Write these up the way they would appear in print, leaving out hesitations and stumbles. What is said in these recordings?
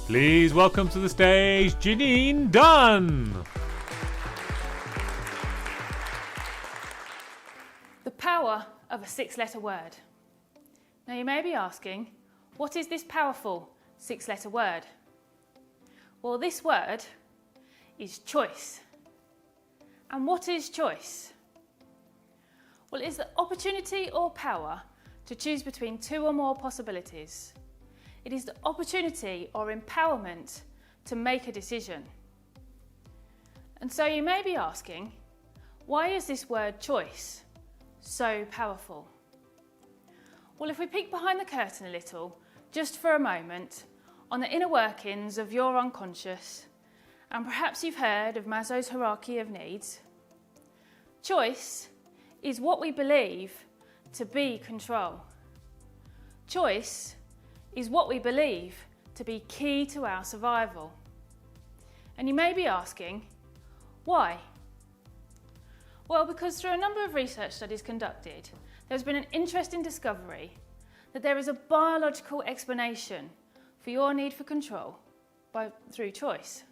Please welcome to the stage, Janine Dunn. The power of a six-letter word. Now you may be asking, what is this powerful six-letter word? Well, this word is choice. And what is choice? Well, it's the opportunity or power to choose between two or more possibilities. It is the opportunity or empowerment to make a decision. And so you may be asking, why is this word choice so powerful? Well, if we peek behind the curtain a little, just for a moment, on the inner workings of your unconscious, and perhaps you've heard of Maslow's hierarchy of needs, choice is what we believe to be control. Choice is what we believe to be key to our survival. And you may be asking, why? Well, because through a number of research studies conducted, there's been an interesting discovery that there is a biological explanation for your need for control through choice.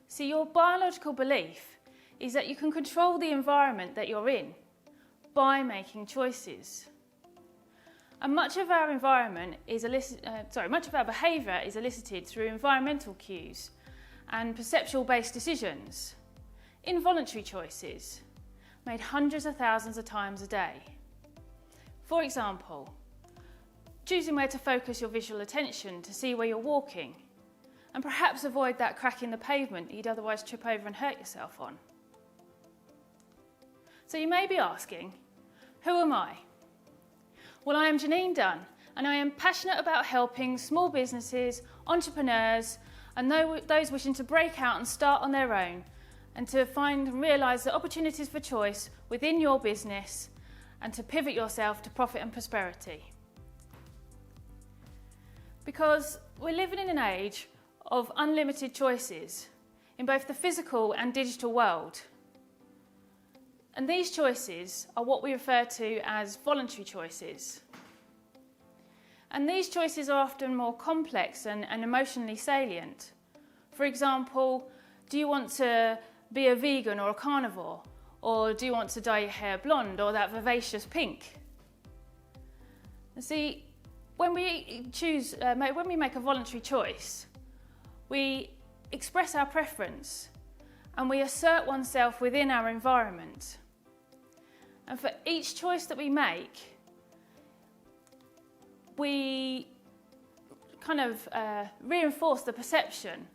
See, your biological belief is that you can control the environment that you're in by making choices. And much of our behaviour is elicited through environmental cues and perceptual-based decisions, involuntary choices, made hundreds of thousands of times a day. For example, choosing where to focus your visual attention to see where you're walking, and perhaps avoid that crack in the pavement that you'd otherwise trip over and hurt yourself on. So you may be asking, who am I? Well, I am Janine Dunn, and I am passionate about helping small businesses, entrepreneurs, and those wishing to break out and start on their own, and to find and realise the opportunities for choice within your business, and to pivot yourself to profit and prosperity. Because we're living in an age of unlimited choices in both the physical and digital world. And these choices are what we refer to as voluntary choices. And these choices are often more complex and emotionally salient. For example, do you want to be a vegan or a carnivore? Or do you want to dye your hair blonde or that vivacious pink? And see, when we make a voluntary choice, we express our preference and we assert oneself within our environment. And for each choice that we make, we kind of reinforce the perception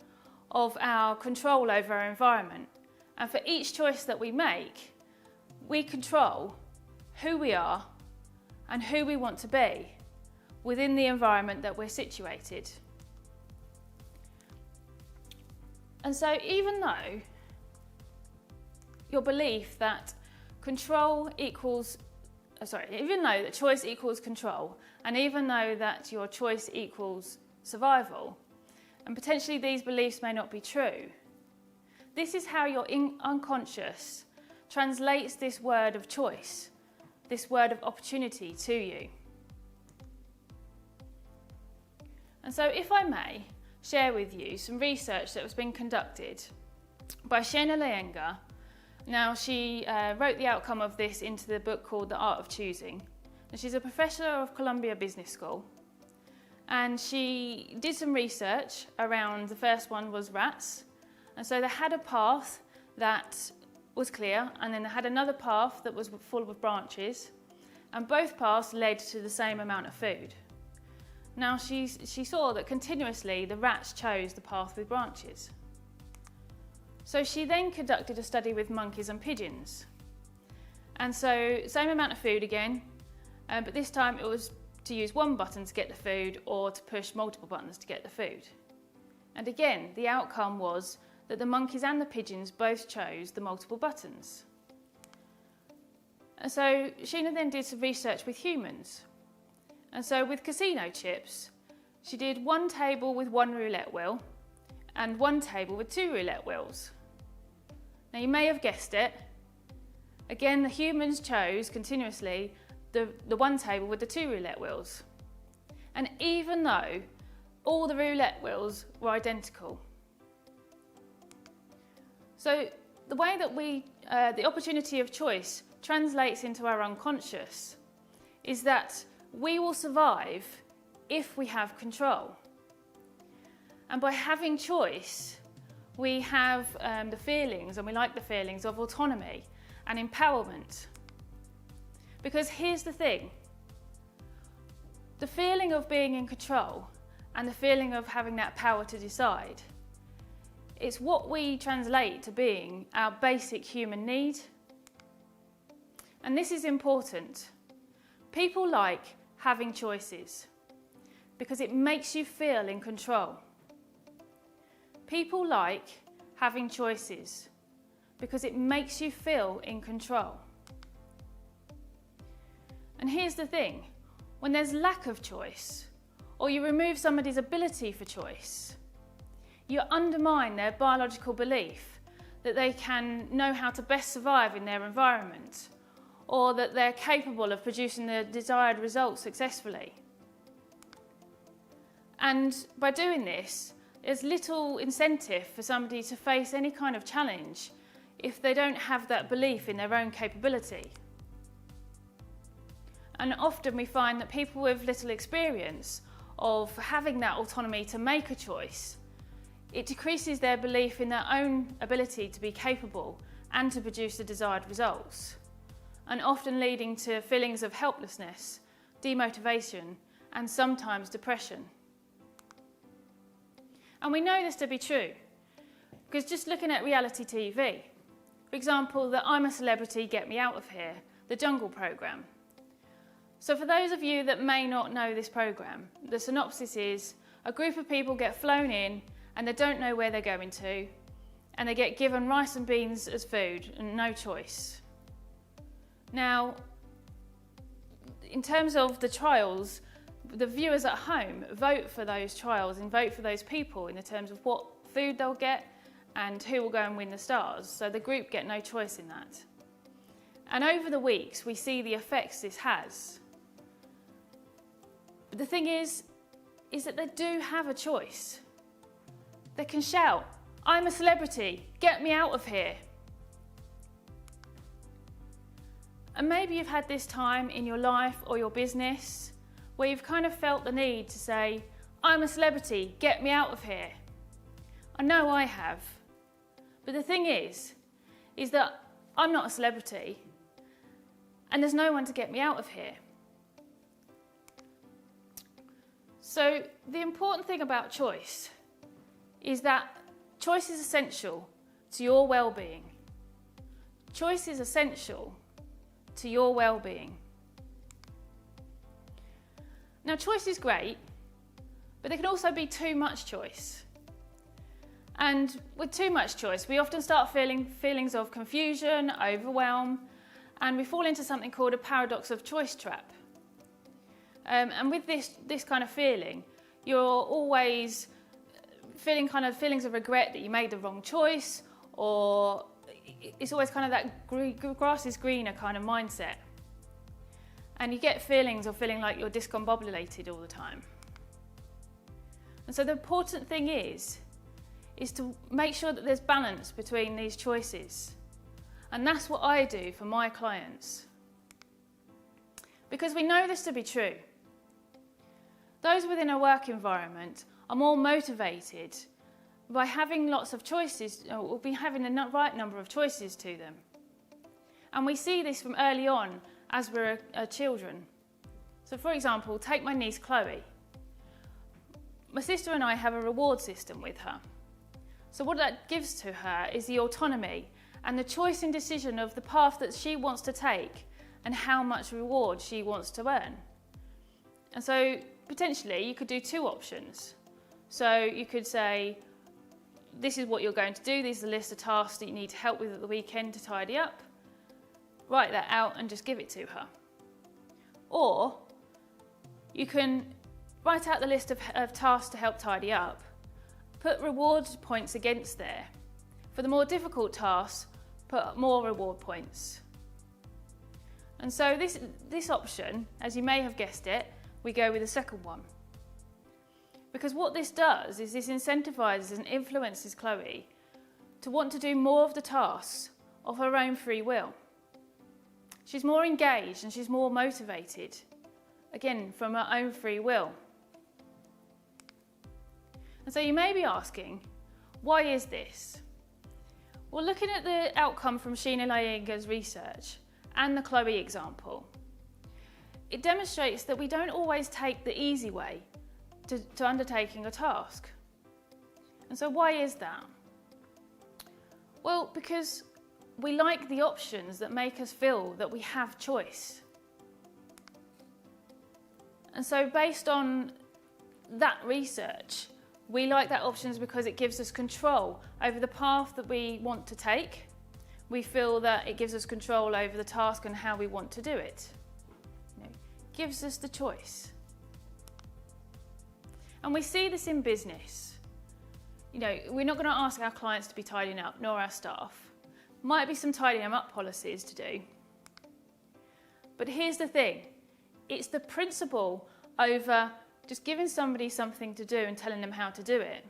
of our control over our environment. And for each choice that we make, we control who we are and who we want to be within the environment that we're situated. And so even though your belief that even though that choice equals control, and even though that your choice equals survival, and potentially these beliefs may not be true, this is how your unconscious translates this word of choice, this word of opportunity to you. And so if I may share with you some research that was being conducted by Shena Leyenga. Now, she wrote the outcome of this into the book called The Art of Choosing. And she's a professor of Columbia Business School. And she did some research around, the first one was rats. And so they had a path that was clear, and then they had another path that was full of branches. And both paths led to the same amount of food. Now, she saw that continuously the rats chose the path with branches. So she then conducted a study with monkeys and pigeons. And so same amount of food again, but this time it was to use one button to get the food or to push multiple buttons to get the food. And again, the outcome was that the monkeys and the pigeons both chose the multiple buttons. And so Sheena then did some research with humans. And so with casino chips, she did one table with one roulette wheel and one table with two roulette wheels. Now you may have guessed it. Again, the humans chose continuously the one table with the two roulette wheels. And even though all the roulette wheels were identical. So the way that the opportunity of choice translates into our unconscious is that we will survive if we have control. And by having choice, we have the feelings, and we like the feelings of autonomy and empowerment. Because here's the thing, the feeling of being in control and the feeling of having that power to decide, it's what we translate to being our basic human need. And this is important. People like having choices because it makes you feel in control. People like having choices because it makes you feel in control. And here's the thing, when there's lack of choice, or you remove somebody's ability for choice, you undermine their biological belief that they can know how to best survive in their environment, or that they're capable of producing the desired results successfully. And by doing this, there's little incentive for somebody to face any kind of challenge if they don't have that belief in their own capability. And often we find that people with little experience of having that autonomy to make a choice, it decreases their belief in their own ability to be capable and to produce the desired results, and often leading to feelings of helplessness, demotivation, and sometimes depression. And we know this to be true, because just looking at reality TV, for example, the I'm a Celebrity, Get Me Out of Here, the Jungle programme. So for those of you that may not know this programme, the synopsis is a group of people get flown in and they don't know where they're going to, and they get given rice and beans as food and no choice. Now, in terms of the trials, the viewers at home vote for those trials and vote for those people in the terms of what food they'll get and who will go and win the stars. So the group get no choice in that. And over the weeks, we see the effects this has. But the thing is that they do have a choice. They can shout, I'm a celebrity, get me out of here. And maybe you've had this time in your life or your business where you've kind of felt the need to say, I'm a celebrity, get me out of here. I know I have. But the thing is that I'm not a celebrity and there's no one to get me out of here. So the important thing about choice is that choice is essential to your well-being. Choice is essential to your well-being. Now, choice is great, but there can also be too much choice. And with too much choice, we often start feeling feelings of confusion, overwhelm, and we fall into something called a paradox of choice trap. And with this kind of feeling, you're always feeling kind of feelings of regret that you made the wrong choice, or it's always kind of that grass is greener kind of mindset. And you get feelings of feeling like you're discombobulated all the time. And so the important thing is to make sure that there's balance between these choices. And that's what I do for my clients. Because we know this to be true. Those within a work environment are more motivated by having lots of choices, or be having the right number of choices to them. And we see this from early on as we're children. So for example, take my niece Chloe. My sister and I have a reward system with her. So what that gives to her is the autonomy and the choice and decision of the path that she wants to take and how much reward she wants to earn. And so potentially you could do two options. So you could say, this is what you're going to do, these are the list of tasks that you need help with at the weekend to tidy up. Write that out and just give it to her. Or you can write out the list of tasks to help tidy up, put reward points against there. For the more difficult tasks, put more reward points. And so this option, as you may have guessed it, we go with the second one. Because what this does is this incentivises and influences Chloe to want to do more of the tasks of her own free will. She's more engaged and she's more motivated, again, from her own free will. And so you may be asking, why is this? Well, looking at the outcome from Sheena Iyengar's research and the Chloe example, it demonstrates that we don't always take the easy way to undertaking a task. And so why is that? Well, because we like the options that make us feel that we have choice. And so based on that research, we like that options because it gives us control over the path that we want to take. We feel that it gives us control over the task and how we want to do it. Gives us the choice. And we see this in business. We're not going to ask our clients to be tidying up, nor our staff. Might be some tidying up policies to do. But here's the thing. It's the principle over just giving somebody something to do and telling them how to do it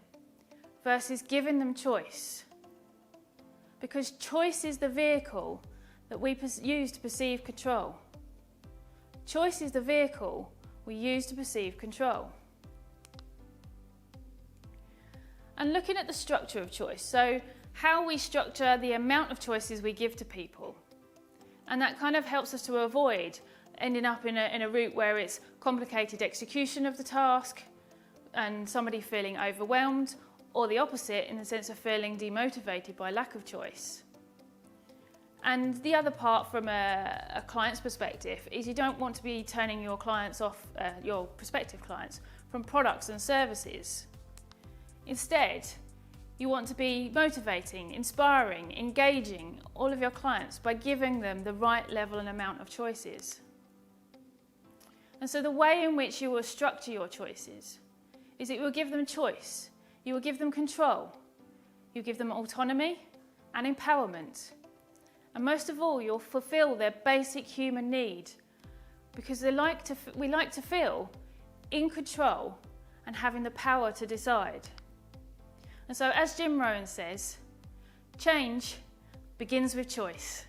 versus giving them choice. Because choice is the vehicle that we use to perceive control. Choice is the vehicle we use to perceive control. And looking at the structure of choice, so how we structure the amount of choices we give to people. And that kind of helps us to avoid ending up in a route where it's complicated execution of the task and somebody feeling overwhelmed, or the opposite in the sense of feeling demotivated by lack of choice. And the other part from a client's perspective is you don't want to be turning your clients off, your prospective clients, from products and services. Instead, you want to be motivating, inspiring, engaging all of your clients by giving them the right level and amount of choices. And so the way in which you will structure your choices is that you will give them choice, you will give them control, you give them autonomy and empowerment. And most of all, you'll fulfill their basic human need because we like to feel in control and having the power to decide. And so as Jim Rohn says, change begins with choice.